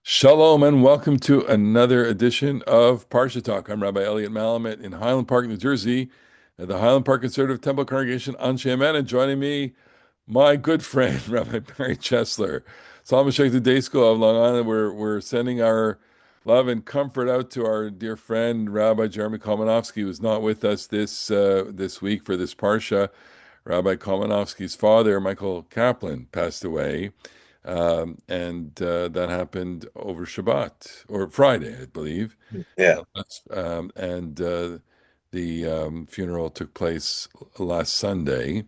Shalom and welcome to another edition of Parsha Talk. I'm Rabbi Elliot Malamet in Highland Park, New Jersey, at the Highland Park Conservative Temple Congregation Anshe Emet, and joining me, my good friend Rabbi Barry Chesler. Solomon Sheikh the Day School of Long Island. We're sending our love and comfort out to our dear friend Rabbi Jeremy Kalmanofsky, who's not with us this week for this Parsha. Rabbi Kalmanofsky's father, Michael Kaplan, passed away. And that happened over Shabbat or Friday, I believe. Yeah. And the funeral took place last Sunday,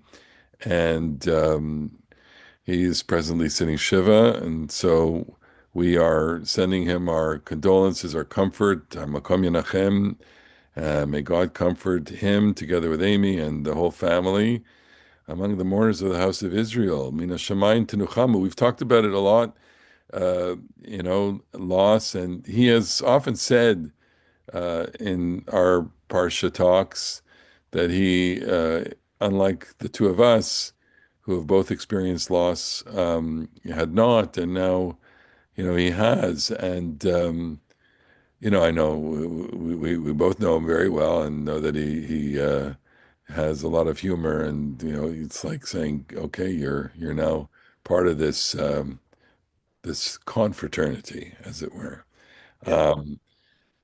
and he's presently sitting Shiva, and so we are sending him our condolences, our comfort. Makom Yenachem. May God comfort him together with Amy and the whole family among the mourners of the house of Israel. Mina Shamayim Tenuchamu. We've talked about it a lot, loss. And he has often said in our Parsha talks that he, unlike the two of us who have both experienced loss, had not, and now, he has. And, I know we both know him very well and know that he has a lot of humor, and it's like saying, okay, you're now part of this confraternity, as it were. Yeah. Um,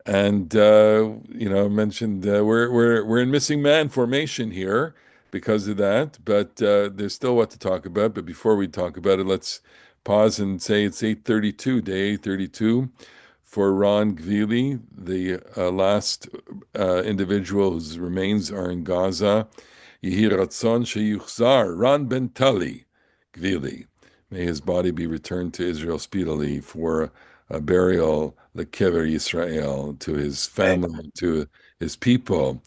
and I mentioned we're in missing man formation here because of that, but there's still what to talk about. But before we talk about it, let's pause and say it's 8:32, day 832 for Ran Gvili, the last individual whose remains are in Gaza. Yehi Ratzon Sheyuchzar Ran Ben Tali Gvili. May his body be returned to Israel speedily for a burial, lekever Yisrael, to his family, to his people.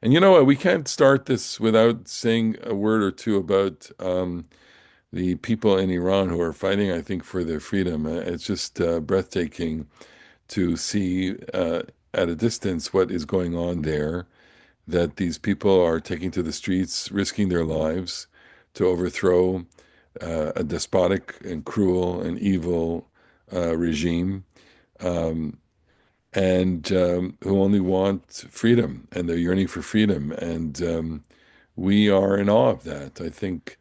And you know what? We can't start this without saying a word or two about the people in Iran who are fighting, I think, for their freedom. It's just breathtaking to see at a distance what is going on there, that these people are taking to the streets, risking their lives to overthrow a despotic and cruel and evil regime, um, and who only want freedom, and they're yearning for freedom. And we are in awe of that. I think,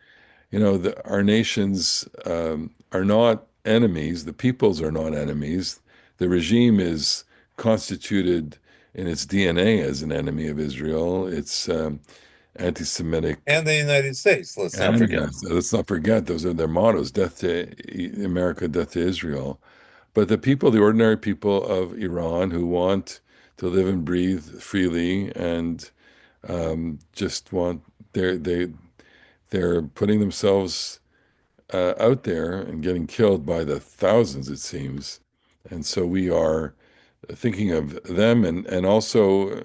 our nations are not enemies. The peoples are not enemies. The regime is constituted in its DNA as an enemy of Israel. It's anti-Semitic. And the United States, let's not And forget. yes, let's not forget, those are their mottos: death to America, death to Israel. But the people, the ordinary people of Iran who want to live and breathe freely and just want, they're putting themselves out there and getting killed by the thousands, it seems. And so we are thinking of them, and also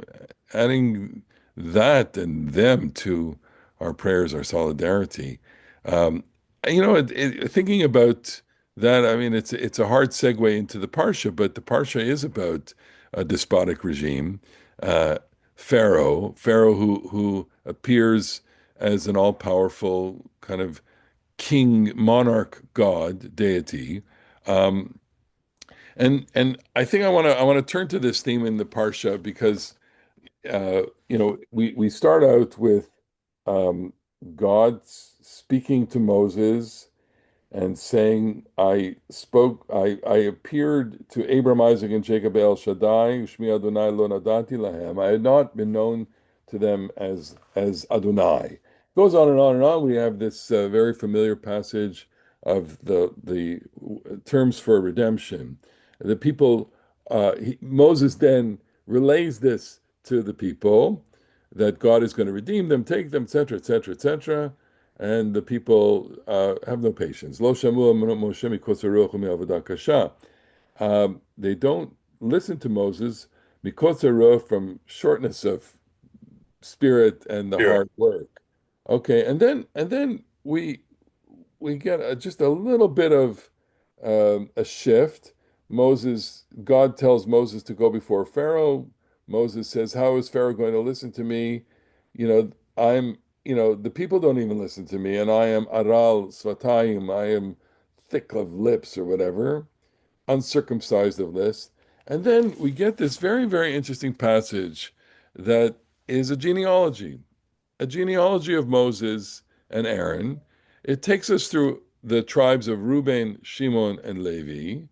adding that and them to our prayers, our solidarity. Um, Thinking about that, I mean, it's a hard segue into the Parsha, but the Parsha is about a despotic regime, uh, Pharaoh who appears as an all-powerful kind of king, monarch, god, deity. Um, and I think I want to turn to this theme in the Parsha because we start out with um, God speaking to Moses and saying, I appeared to Abram, Isaac, and Jacob El Shaddai, Shmi Adonai lo nadati lahem. I had not been known to them as Adonai. Goes on and on and on. We have this very familiar passage of the terms for redemption. The people, Moses then relays this to the people that God is going to redeem them, take them, etc., etc., etc. And the people have no patience. Lo shamu Moshe mikotzer ruach u'me'avodah kasha. They don't listen to Moses mikotzer ruach, from shortness of spirit and the Sure. hard work. Okay, and then we get just a little bit of a shift. God tells Moses to go before Pharaoh. Moses says, "How is Pharaoh going to listen to me? You know, the people don't even listen to me, and I am aral svatayim. I am thick of lips, or whatever." uncircumcised of list. And then we get this very, very interesting passage that is a genealogy of Moses and Aaron. It takes us through the tribes of Reuben, Shimon, and Levi,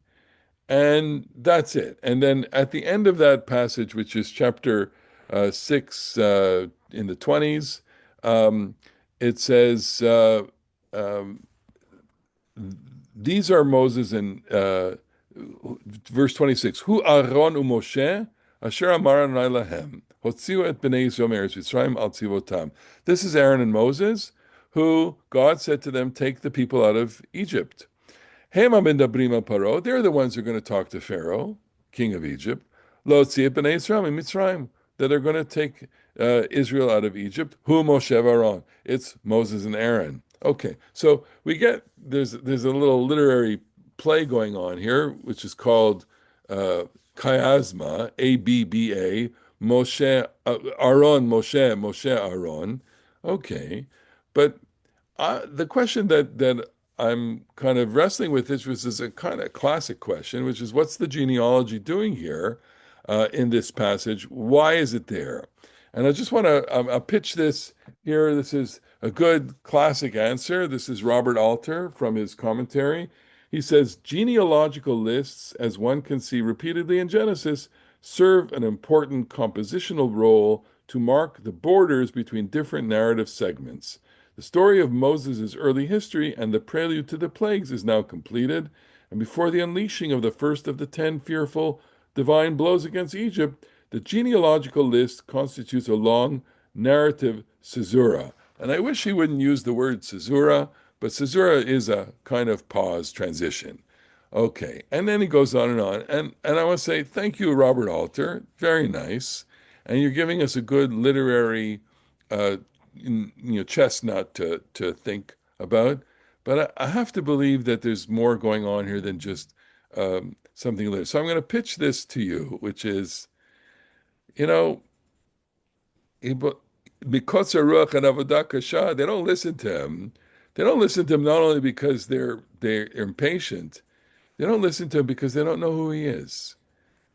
and that's it. And then at the end of that passage, which is chapter 6 in the 20s, it says, um, these are Moses and verse 26. Hu Aaron u'Moshe asher amar Adonai lahem hotziu et bnei Yisrael me'eretz Mitzrayim al tzivotam. This is Aaron and Moses, who God said to them, take the people out of Egypt. Hema medabrim al Paro. They're the ones who are going to talk to Pharaoh, king of Egypt. Lo tzii et bnei Yisrael Mitzrayim. That are going to take Israel out of Egypt. Hu Moshe Aaron. It's Moses and Aaron. Okay, so we get there's a little literary play going on here, which is called Chiasma, Abba, Moshe, Aaron, Moshe, Aaron. Okay, but the question that I'm kind of wrestling with this is a kind of classic question, which is what's the genealogy doing here in this passage? Why is it there? And I just want to I'll pitch this here. This is a good classic answer. This is Robert Alter from his commentary. He says genealogical lists, as one can see repeatedly in Genesis, serve an important compositional role to mark the borders between different narrative segments. The story of Moses' early history and the prelude to the plagues is now completed, and before the unleashing of the first of the 10 fearful divine blows against Egypt, the genealogical list constitutes a long narrative caesura. And I wish he wouldn't use the word caesura, but caesura is a kind of pause transition. Okay, and then he goes on and on. And I want to say thank you, Robert Alter. Very nice. And you're giving us a good literary chestnut to think about. But I have to believe that there's more going on here than just something later. So I'm going to pitch this to you, which is, you know, Mikotzer Ruach and Avodah Kasha, they don't listen to him. They don't listen to him not only because they're impatient, they don't listen to him because they don't know who he is.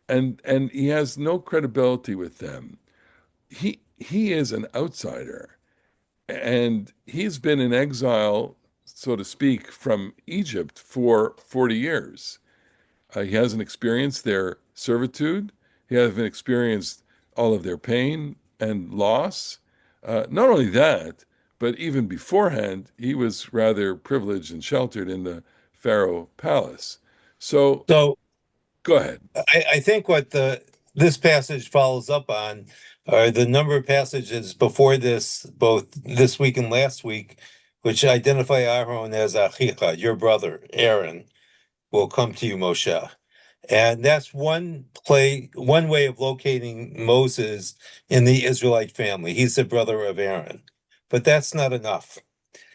And he has no credibility with them. He is an outsider. And he's been in exile, so to speak, from Egypt for 40 years. He hasn't experienced their servitude. He hasn't experienced all of their pain and loss. Not only that, but even beforehand, he was rather privileged and sheltered in the Pharaoh palace. So So go ahead. I think what this passage follows up on are the number of passages before this, both this week and last week, which identify Aaron as Achicha, your brother, Aaron, will come to you, Moshe. And that's one way of locating Moses in the Israelite family. He's the brother of Aaron. But that's not enough.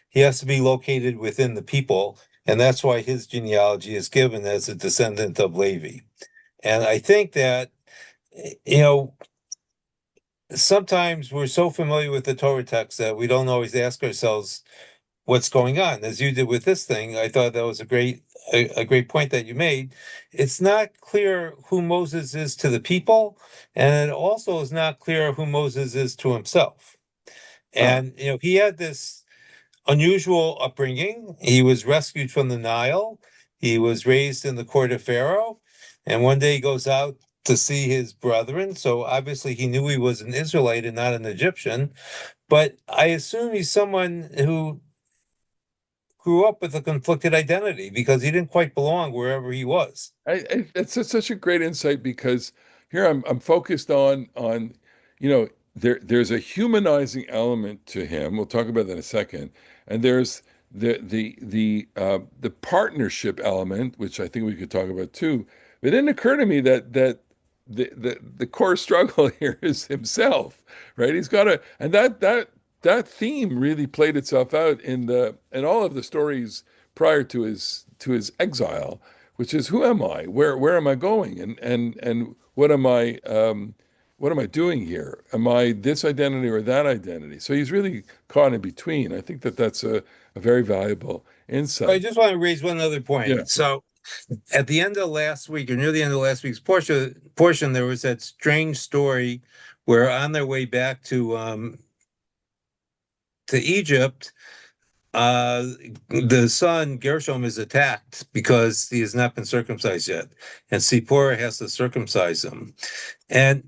He has to be located within the people, and that's why his genealogy is given as a descendant of Levi. And I think that, you know, sometimes we're so familiar with the Torah text that we don't always ask ourselves what's going on. As you did with this thing, I thought that was a great point that you made. It's not clear who Moses is to the people, and it also is not clear who Moses is to himself. Ah, And he had this unusual upbringing. He was rescued from the Nile. He was raised in the court of Pharaoh, and one day he goes out to see his brethren. So obviously he knew he was an Israelite and not an Egyptian. But I assume he's someone who grew up with a conflicted identity because he didn't quite belong wherever he was. it's such a great insight because here I'm focused on there's a humanizing element to him. We'll talk about that in a second, and there's the partnership element, which I think we could talk about too. But it didn't occur to me that the core struggle here is himself, right? He's got and that theme really played itself out in all of the stories prior to his exile, which is who am I? Where am I going? And what am I doing here? Am I this identity or that identity? So he's really caught in between. I think that's a very valuable I insight. just want to raise one other Yeah. point. So At the end of last week, or near the end of last week's portion, there was that strange story where on their way back to Egypt, uh, the son Gershom is attacked because he has not been circumcised yet, and Sipporah has to circumcise him. And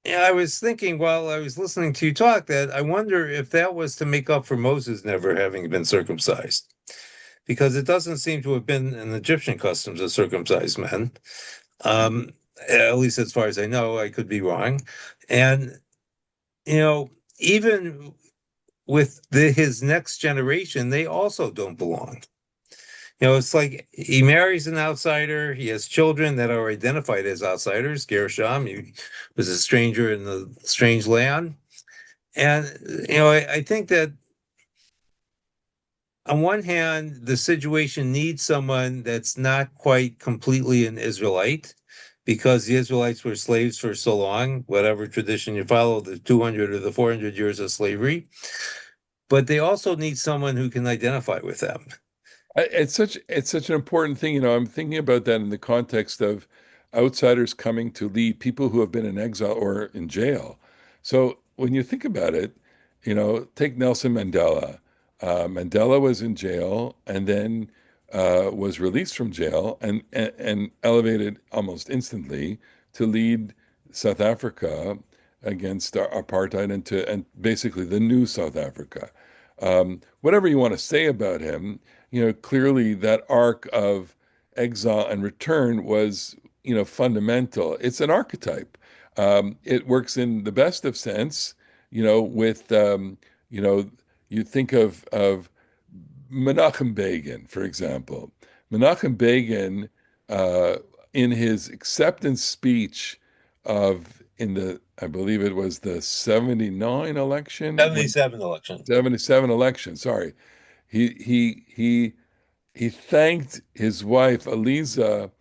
yeah, I was thinking while I was listening to you talk that I wonder if that was to make up for Moses never having been circumcised, because it doesn't seem to have been an Egyptian custom to circumcise men. Um, at least as far as I know, I could be wrong. And you know, even with his next generation, they also don't belong. It's like he marries an outsider. He has children that are identified as outsiders. Gershom, he was a stranger in the strange land. And, I think that on one hand, the situation needs someone that's not quite completely an Israelite, because the Israelites were slaves for so long, whatever tradition you follow, the 200 or the 400 years of slavery. But they also need someone who can identify with them. It's such an important thing. I'm thinking about that in the context of outsiders coming to lead people who have been in exile or in jail. So when you think about it, take Nelson Mandela. Mandela was in jail and then was released from jail and elevated almost instantly to lead South Africa against apartheid and basically the new South Africa. Whatever you want to say about him, clearly that arc of exile and return was, fundamental. It's an archetype. It works in the best of sense, with, you think of Menachem Begin, for example. Menachem Begin, uh, in his acceptance speech I believe it was the 79 election, 77 election. 77 election, sorry. He thanked his wife Eliza,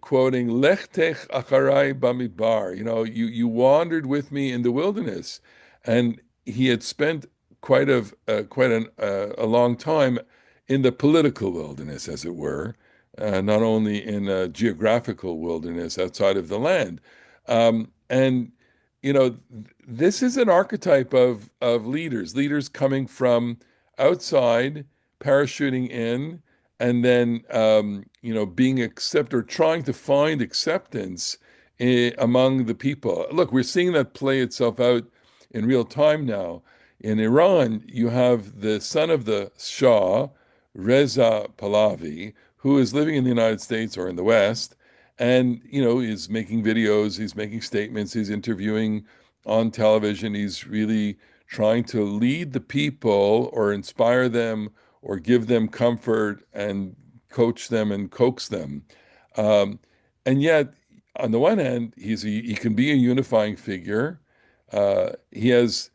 quoting "Lech tech acharai bamidbar." You wandered with me in the wilderness, and he had spent quite a long time in the political wilderness, as it were, not only in a geographical wilderness outside of the land. And this is an archetype of leaders coming from outside, parachuting in, and then being accepted or trying to find acceptance among the people. Look, we're seeing that play itself out in real time now. In Iran, you have the son of the Shah, Reza Pahlavi, who is living in the United States or in the West, and is making videos, he's making statements, he's interviewing on television, he's really trying to lead the people or inspire them or give them comfort and coach them and coax them. Um, and yet, on the one hand, he can be a unifying figure. He has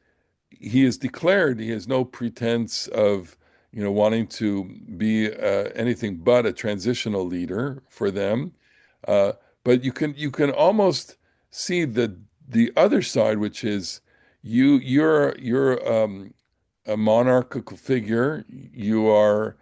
declared he has no pretense of wanting to be anything but a transitional leader for them. Uh, but you can almost see the other side, which is you're a monarchical figure. You are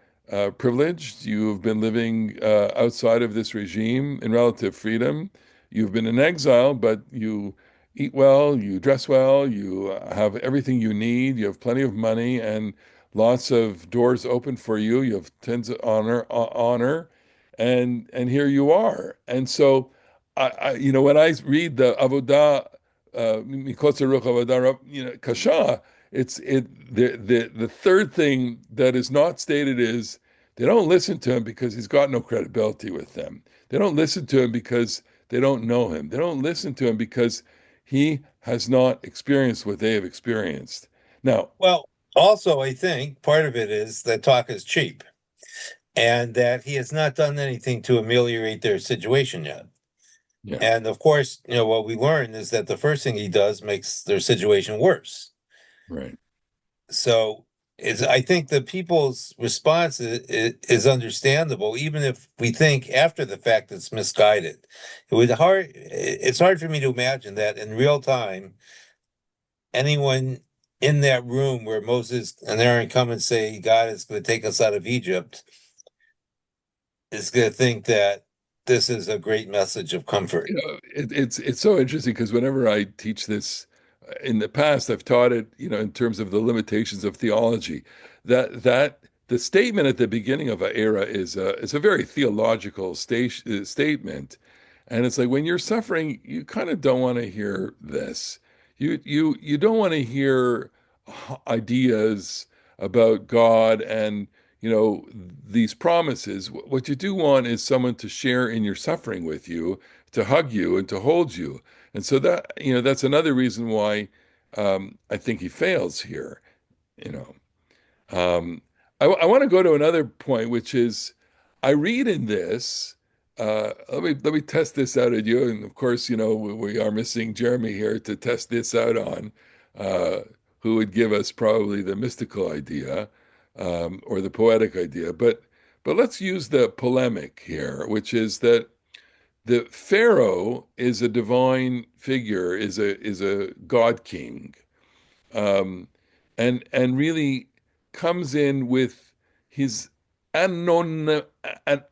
privileged. You've been living outside of this regime in relative freedom. You've been in exile, but you eat well, you dress well, you have everything you need. You have plenty of money and lots of doors open for you. You have tons of honor, and here you are. And so, when I read the Avodah, Mikotze Ruch Avodah, Kasha, the third thing that is not stated is they don't listen to him because he's got no credibility with them. They don't listen to him because they don't know him. They don't listen to him because he has not experienced what they have experienced. Now, Well, also, I think part of it is that talk is cheap and that he has not done anything to ameliorate their situation yet. yeah, And of course, what we learn is that the first thing he does makes their situation worse. right. So I think the people's response is understandable, even if we think after the fact it's misguided. It's hard for me to imagine that in real time, anyone in that room where Moses and Aaron come and say God is going to take us out of Egypt is going to think that this is a great message of comfort. It's so interesting because whenever I teach this in the past, I've taught it, in terms of the limitations of theology. That the statement at the beginning of a era is a very theological statement, and it's like when you're suffering, you kind of don't want to hear this. You don't want to hear ideas about God and these promises. What you do want is someone to share in your suffering with you, to hug you and to hold you. And so that's another reason why I think he fails here. You know, um, I want to go to another point, which is I read in this. Let me test this out at you, and of course, we are missing Jeremy here to test this out on, uh, who would give us probably the mystical idea or the poetic idea. But let's use the polemic here, which is that the Pharaoh is a divine figure, is a god king, um, and really comes in with his anon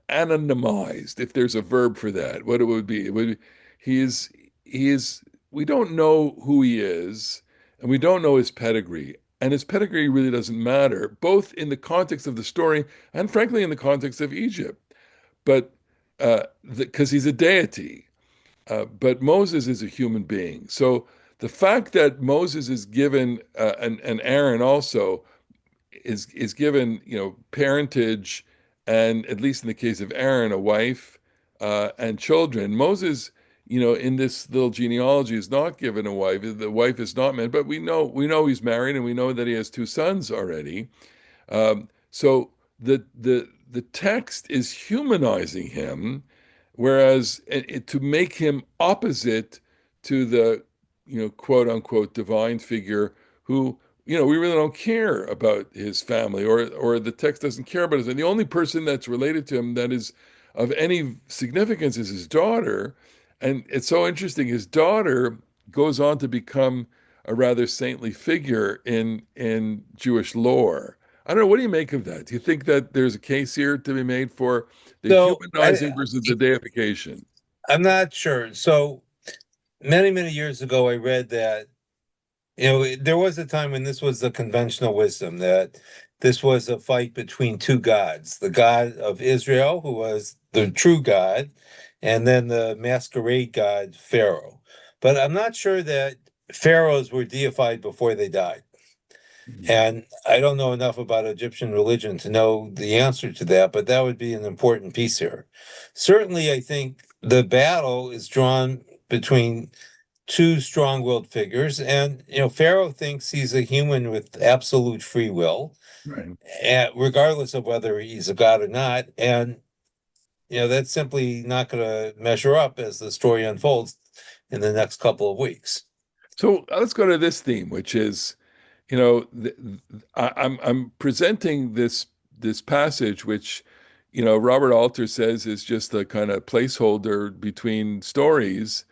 anonymized, if there's a verb for that, what it would be. It would he is we don't know who he is, and we don't know his pedigree. And his pedigree really doesn't matter, both in the context of the story and frankly in the context of Egypt. But because he's a deity, but Moses is a human being. So the fact that Moses is given and Aaron also is given, parentage, and at least in the case of Aaron, a wife and children. Moses, in this little genealogy, is not given a wife. The wife is not meant, but we know he's married, and we know that he has two sons already. So the text is humanizing him, whereas to make him opposite to the quote unquote divine figure who we really don't care about his family, or the text doesn't care about his. And the only person that's related to him that is of any significance is his daughter. And it's so interesting. His daughter goes on to become a rather saintly figure in Jewish lore. I don't know. What do you make of that? Do you think that there's a case here to be made for the So humanizing versus the deification? I'm not sure. So many years ago, I read that, there was a time when this was the conventional wisdom that this was a fight between two gods, the God of Israel, who was the true God, and then the masquerade god, Pharaoh. But I'm not sure that pharaohs were deified before they died. Mhm. And I don't know enough about Egyptian religion to know the answer to that, but that would be an important piece here. Certainly, I think the battle is drawn between two strong-willed figures, and Pharaoh thinks he's a human with absolute free will, Right. regardless of whether he's a god or not. And that's simply not going to measure up as the story unfolds in the next couple of weeks. So let's go to this theme, which is, you know, th I'm presenting this passage, which, Robert Alter says is just a kind of placeholder between stories,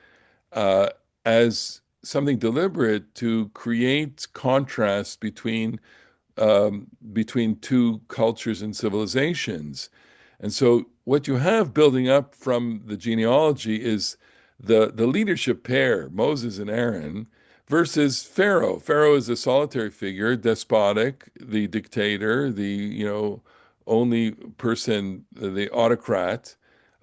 uh, as something deliberate to create contrast between two cultures and civilizations. And so what you have building up from the genealogy is the leadership pair, Moses and Aaron, versus Pharaoh. Pharaoh is a solitary figure, despotic, the dictator, the only person, the autocrat.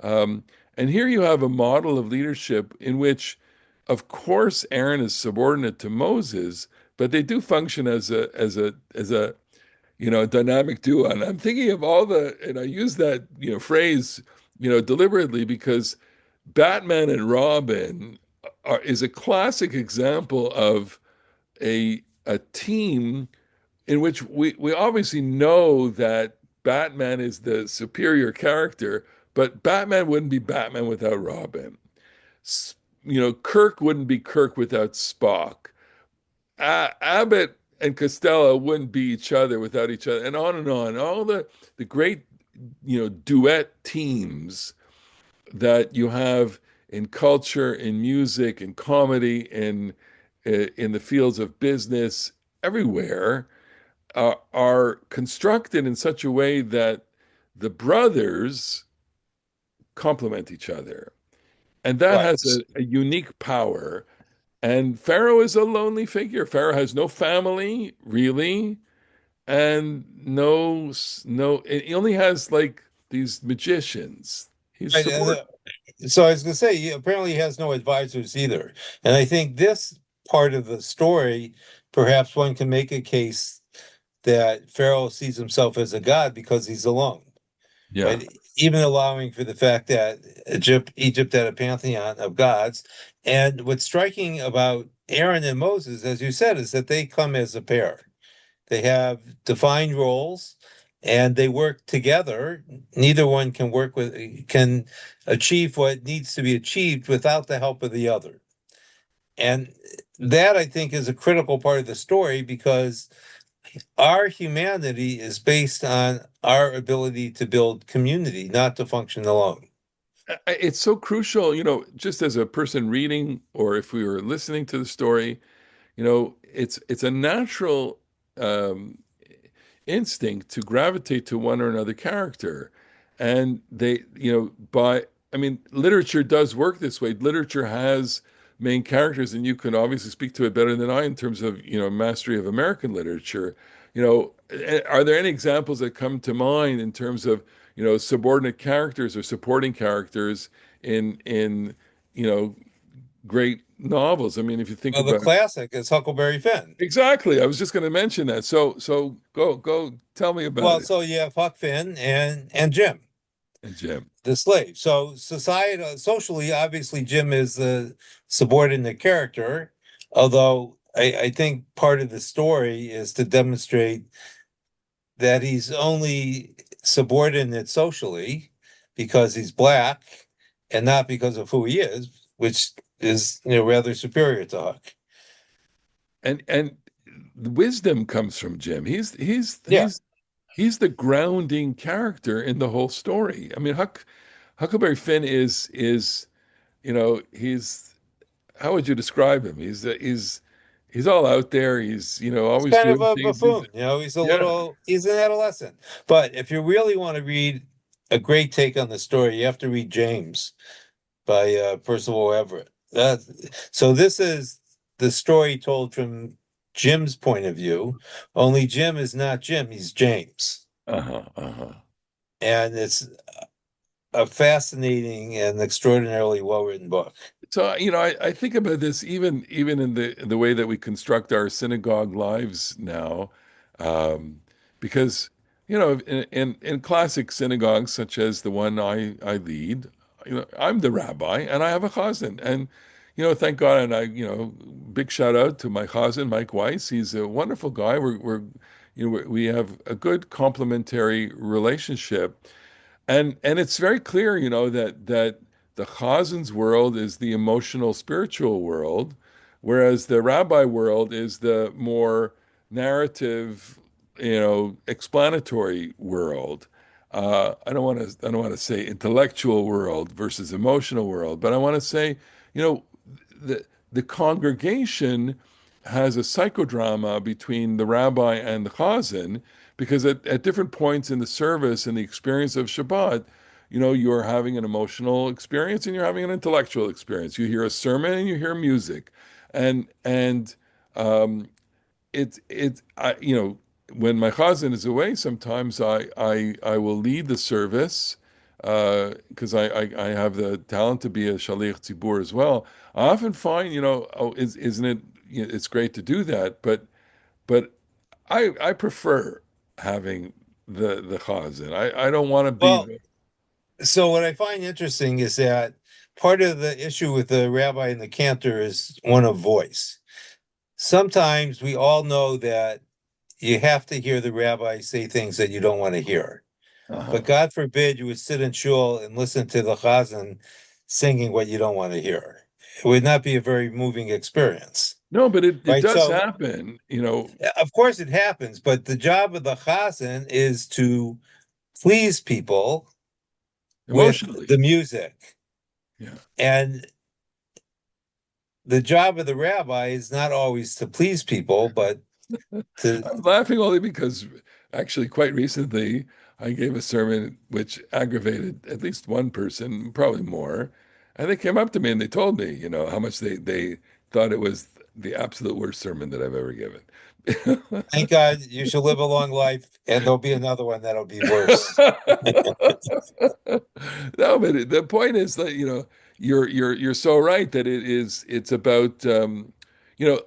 And here you have a model of leadership in which, of course, Aaron is subordinate to Moses, but they do function as a dynamic duo. And I'm thinking of and I use that phrase deliberately because Batman and Robin is a classic example of a team in which we obviously know that Batman is the superior character, but Batman wouldn't be Batman without Robin. Kirk wouldn't be Kirk without Spock. Abbott and Costello wouldn't be each other without each other, and on and on. All the great duet teams that you have in culture, in music, in comedy, in the fields of business, everywhere, are constructed in such a way that the brothers complement each other. And that Right. has a unique power. And Pharaoh is a lonely figure. Pharaoh has no family, really, and no, he only has like these magicians. He's Right. subordinate. So I was going to say, apparently he has no advisors either. And I think this part of the story, perhaps one can make a case that Pharaoh sees himself as a god because he's alone, Yeah. right? Even allowing for the fact that Egypt had a pantheon of gods. And what's striking about Aaron and Moses, as you said, is that they come as a pair. They have defined roles and they work together. Neither one can achieve what needs to be achieved without the help of the other. And that I think is a critical part of the story because our humanity is based on our ability to build community, not to function alone. It's so crucial, just as a person reading or if we were listening to the story, it's a natural um, instinct to gravitate to one or another character. And I mean, literature does work this way. Literature has main characters, and you can obviously speak to it better than I in terms of, mastery of American literature. Are there any examples that come to mind in terms of, subordinate characters or supporting characters in, you know, great novels? I mean, if you think Well, the about classic is Huckleberry Finn. exactly, I was just going to mention that. So go tell me about Well, it. so you have Huck Finn and Jim, And Jim. the slave. So socially, obviously, Jim is the subordinate character, although I think part of the story is to demonstrate that he's only subordinate socially because he's black and not because of who he is, which is rather superior to Huck. And the wisdom comes from Jim. Yeah, He's the grounding character in the whole story. I mean, Huckleberry Finn is he's how would you describe him? He's all out there. He's he's always kind of doing a things. buffoon. Yeah. He's an adolescent. But if you really want to read a great take on the story, you have to read James by Percival Everett. So this is the story told from Jim's point of view, only Jim is not Jim, he's James. Uh-huh. Uh-huh. And it's a fascinating and extraordinarily well-written book. So, I think about this even in the way that we construct our synagogue lives now, um, because in classic synagogues such as the one I lead, I'm the rabbi and I have a chazan, and thank God, and big shout out to my chazan Mike Weiss. He's a wonderful guy. We have a good complementary relationship. And it's very clear, that the Chazan's world is the emotional, spiritual world, whereas the rabbi world is the more narrative, explanatory world. I don't want to say intellectual world versus emotional world, but I want to say, you know, the congregation has a psychodrama between the rabbi and the chazan because at different points in the service and the experience of Shabbat, you're having an emotional experience and you're having an intellectual experience. You hear a sermon and you hear music, and um, when my chazan is away, sometimes I will lead the service because I have the talent to be a shaliach tzibur as well. I often find, isn't it? It's great to do that, but I prefer having the chazan. I don't want to be Well, so what I find interesting is that part of the issue with the rabbi and the cantor is one of voice. Sometimes we all know that you have to hear the rabbi say things that you don't want to hear. But uh God forbid you would sit in shul and listen to the chazan singing what you don't want to hear. It would not be a very moving experience, No, but it right? does So, happen, of course, it happens, but the job of the chazan is to please people with the emotionally. music. Yeah. And the job of the rabbi is not always to please people, but to, I'm laughing only because actually quite recently I gave a sermon which aggravated at least one person, probably more. And they came up to me and they told me, how much they thought it was the absolute worst sermon that I've ever given. Thank God you shall live a long life, and there'll be another one that'll be worse. No, but the point is that, you're so right that it's about, you know,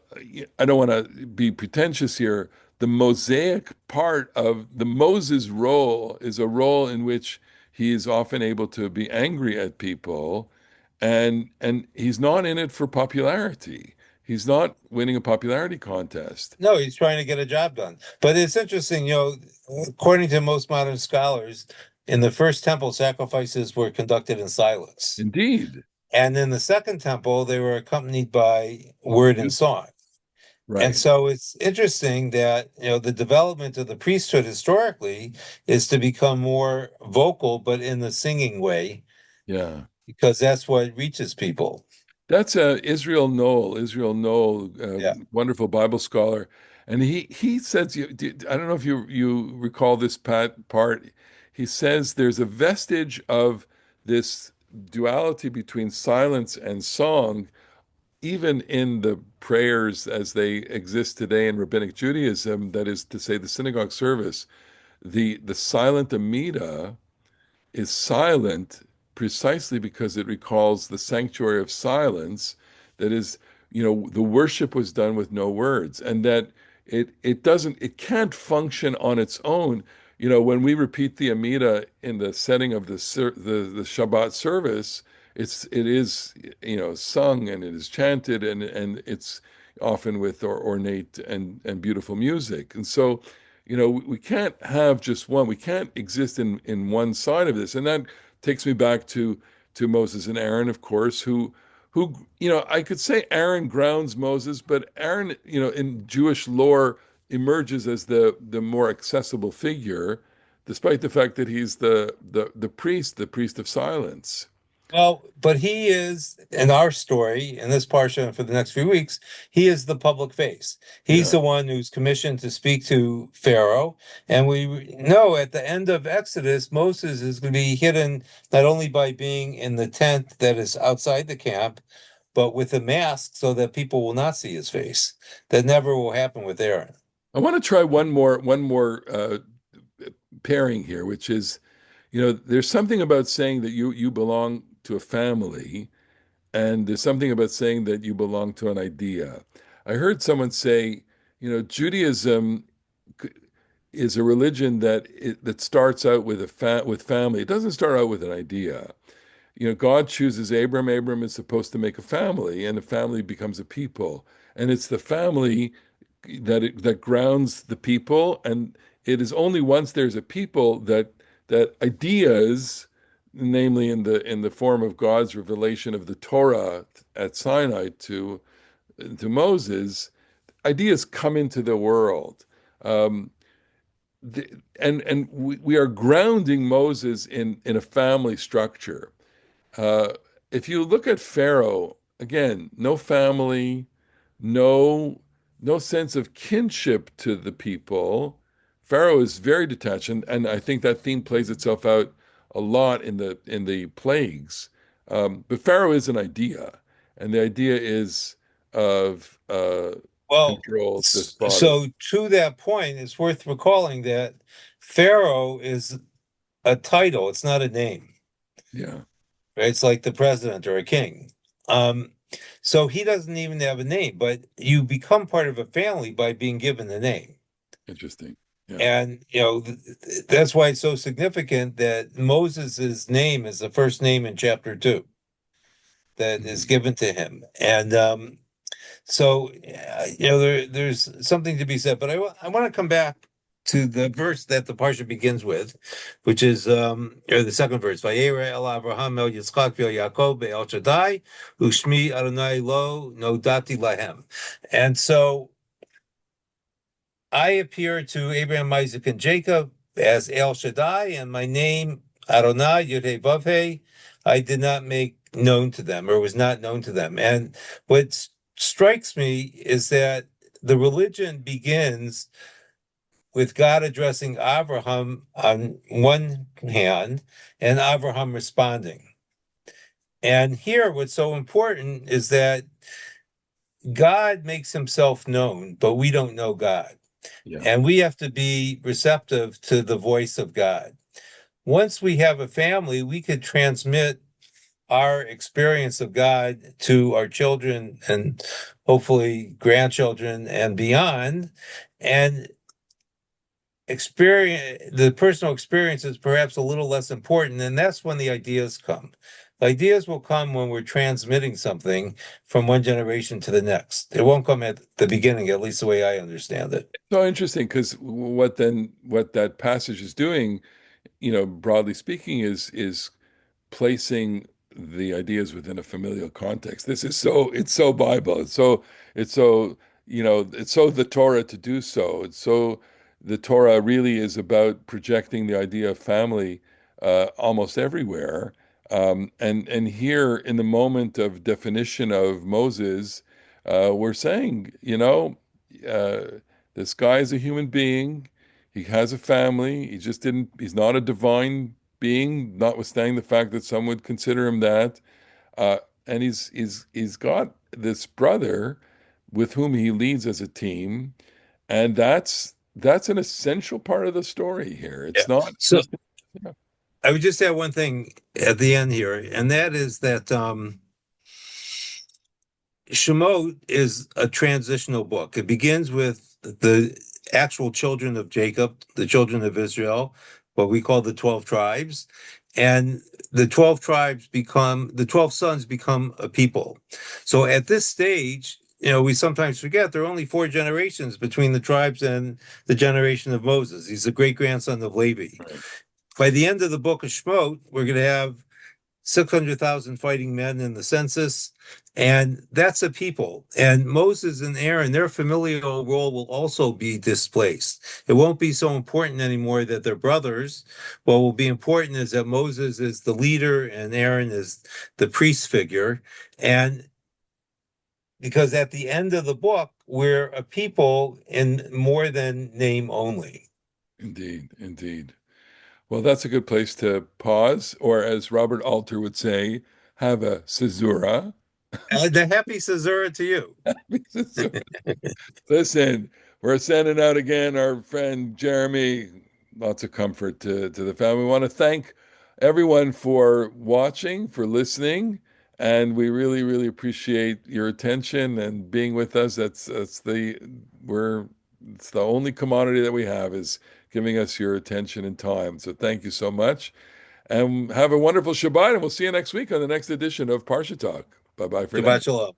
I don't want to be pretentious here. The Mosaic part of the Moses role is a role in which he is often able to be angry at people, and he's not in it for popularity. He's not winning a popularity contest. No, he's trying to get a job done. But it's interesting, according to most modern scholars, in the first temple, sacrifices were conducted in silence. Indeed. And in the second temple, they were accompanied by word and song. And Right. so it's interesting that, the development of the priesthood historically is to become more vocal, but in the singing way, Yeah. because that's what reaches people. That's Israel Knoll. Israel Knoll, Yeah. wonderful Bible scholar, and he says, I don't know if you recall this part. He says there's a vestige of this duality between silence and song, even in the prayers as they exist today in Rabbinic Judaism. That is to say, the synagogue service, the silent Amida is silent precisely because it recalls the sanctuary of silence. That is, the worship was done with no words, and that it can't function on its own. When we repeat the Amida in the setting of the Shabbat service, it is sung and it is chanted, and it's often with ornate and beautiful music. And so we can't have just one. We can't exist in one side of this. And that takes me back to Moses and Aaron, of course, who I could say Aaron grounds Moses, but Aaron, in Jewish lore emerges as the more accessible figure, despite the fact that he's the priest of silence. Well, but he is, in our story, in this parsha and for the next few weeks, he is the public face. He's Yeah. the one who's commissioned to speak to Pharaoh. And we know at the end of Exodus, Moses is going to be hidden not only by being in the tent that is outside the camp, but with a mask so that people will not see his face. That never will happen with Aaron. I want to try one more pairing here, which is, there's something about saying that you belong to a family, and there's something about saying that you belong to an idea. I heard someone say, Judaism is a religion that starts out with family. It doesn't start out with an idea. God chooses Abram. Abram is supposed to make a family, and the family becomes a people. And it's the family that grounds the people. And it is only once there's a people that ideas, namely in the form of God's revelation of the Torah at Sinai to Moses, ideas come into the world. Um, and we are grounding Moses in a family structure. Uh, if you look at Pharaoh, again, no family, no no sense of kinship to the people. Pharaoh is very detached, and I think that theme plays itself out a lot in the plagues. But Pharaoh is an idea, and the idea is of Well, control, despotic. so to that point, it's worth recalling that Pharaoh is a title, it's not a name. Yeah, Right? It's like the president or a king. Um, so he doesn't even have a name, but you become part of a family by being given the name. interesting. Yeah. And that's why it's so significant that Moses's name is the first name in chapter 2 that is Mhm. given to him. And so there's something to be said, but I want to come back to the verse that the parsha begins with, which is or the second verse. Vayera el Avraham el Yitzchak vel Yaakov be'el Shaddai u'shmi Adonai lo nodati lahem. And so I appear to Abraham, Isaac, and Jacob as El Shaddai, and my name Adonai Yud Vav He, I did not make known to them, or was not known to them. And what strikes me is that the religion begins with God addressing Abraham on one hand and Abraham responding. And here, what's so important is that God makes himself known, but we don't know God. Yeah. And we have to be receptive to the voice of God. Once we have a family, we could transmit our experience of God to our children and hopefully grandchildren and beyond. And the personal experience is perhaps a little less important. And that's when the ideas come. The ideas will come when we're transmitting something from one generation to the next. It won't come at the beginning, at least the way I understand it. So interesting, because what that passage is doing, broadly speaking, is placing the ideas within a familial context. This is it's so Bible. It's so the Torah to do so. It's so the Torah really is about projecting the idea of family almost everywhere. And here in the moment of definition of Moses, we're saying, uh, this guy is a human being. He has a family. He's not a divine being, notwithstanding the fact that some would consider him that. Uh, and he's got this brother with whom he leads as a team, and that's an essential part of the story here. Yeah. It's not So just I would just add one thing at the end here, and that is that Shemot is a transitional book. It begins with the actual children of Jacob, the children of Israel, what we call the 12 tribes. And the 12 sons become a people. So at this stage, we sometimes forget there are only 4 generations between the tribes and the generation of Moses. He's the great grandson of Levi. right. By the end of the book of Shemot, we're going to have 600,000 fighting men in the census, and that's a people. And Moses and Aaron, their familial role will also be displaced. It won't be so important anymore that they're brothers. What will be important is that Moses is the leader and Aaron is the priest figure. And because at the end of the book, we're a people in more than name only. Indeed, indeed. Well, that's a good place to pause, or as Robert Alter would say, have a caesura. The happy Caesura to you. Listen, we're sending out again our friend Jeremy. Lots of comfort to the family. We want to thank everyone for watching, for listening, and we really, really appreciate your attention and being with us. We're it's the only commodity that we have is giving us your attention and time. So thank you so much. And have a wonderful Shabbat, and we'll see you next week on the next edition of Parsha Talk. Bye bye for now. Shabbat shalom.